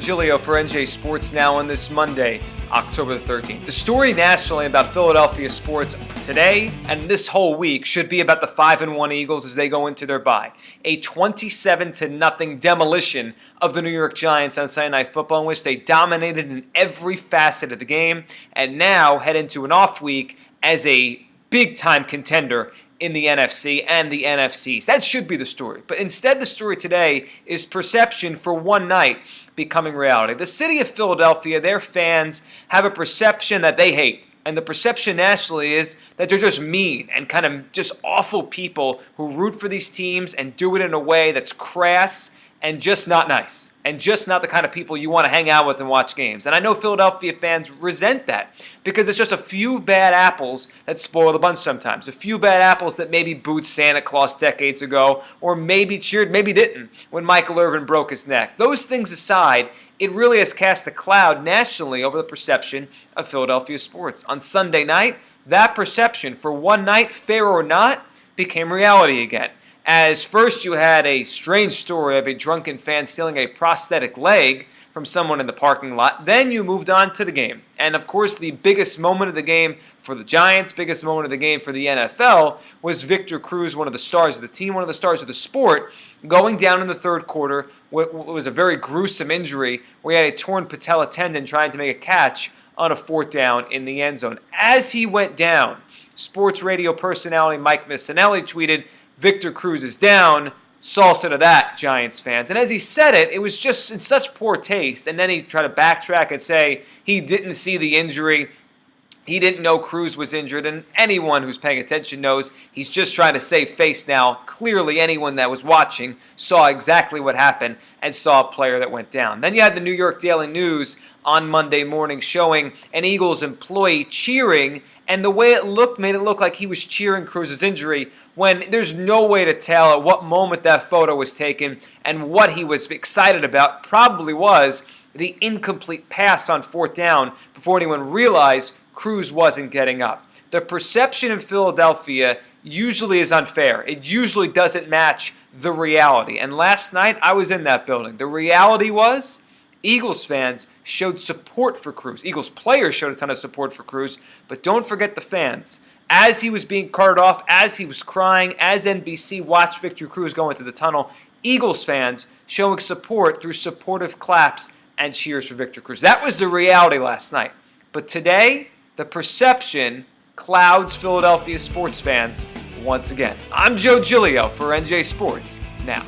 Gilio for NJ Sports Now on this Monday, October the 13th. The story nationally about Philadelphia sports today and this whole week should be about the 5-1 Eagles as they go into their bye. A 27-0 demolition of the New York Giants on Sunday Night Football, in which they dominated in every facet of the game and now head into an off week as a big-time contender in the NFC and the NFCs. That should be the story. But instead, the story today is perception for one night becoming reality. The city of Philadelphia, their fans have a perception that they hate. And the perception nationally is that they're just mean and kind of just awful people who root for these teams and do it in a way that's crass and just not nice. And just not the kind of people you want to hang out with and watch games. And I know Philadelphia fans resent that because it's just a few bad apples that spoil the bunch sometimes. A few bad apples that maybe booed Santa Claus decades ago or maybe cheered, maybe didn't when Michael Irvin broke his neck. Those things aside, it really has cast a cloud nationally over the perception of Philadelphia sports. On Sunday night, that perception for one night, fair or not, became reality again. As first you had a strange story of a drunken fan stealing a prosthetic leg from someone in the parking lot. Then you moved on to the game. And of course, the biggest moment of the game for the Giants, biggest moment of the game for the NFL, was Victor Cruz, one of the stars of the team, one of the stars of the sport, going down in the third quarter. It was a very gruesome injury where he had a torn patella tendon trying to make a catch on a fourth down in the end zone. As he went down, sports radio personality Mike Missanelli tweeted, "Victor Cruz is down, salsa to that, Giants fans." And as he said it, it was just in such poor taste. And then he tried to backtrack and say he didn't see the injury. He didn't know Cruz was injured. And anyone who's paying attention knows he's just trying to save face now. Clearly, anyone that was watching saw exactly what happened and saw a player that went down. Then you had the New York Daily News on Monday morning showing an Eagles employee cheering, and the way it looked made it look like he was cheering Cruz's injury when there's no way to tell at what moment that photo was taken, and what he was excited about probably was the incomplete pass on fourth down before anyone realized Cruz wasn't getting up. The perception in Philadelphia usually is unfair. It usually doesn't match the reality. And last night, I was in that building. The reality was Eagles fans showed support for Cruz. Eagles players showed a ton of support for Cruz, but don't forget the fans. As he was being carted off, as he was crying, as NBC watched Victor Cruz go into the tunnel, Eagles fans showing support through supportive claps and cheers for Victor Cruz. That was the reality last night. But today, the perception clouds Philadelphia sports fans once again. I'm Joe Giglio for NJ Sports Now.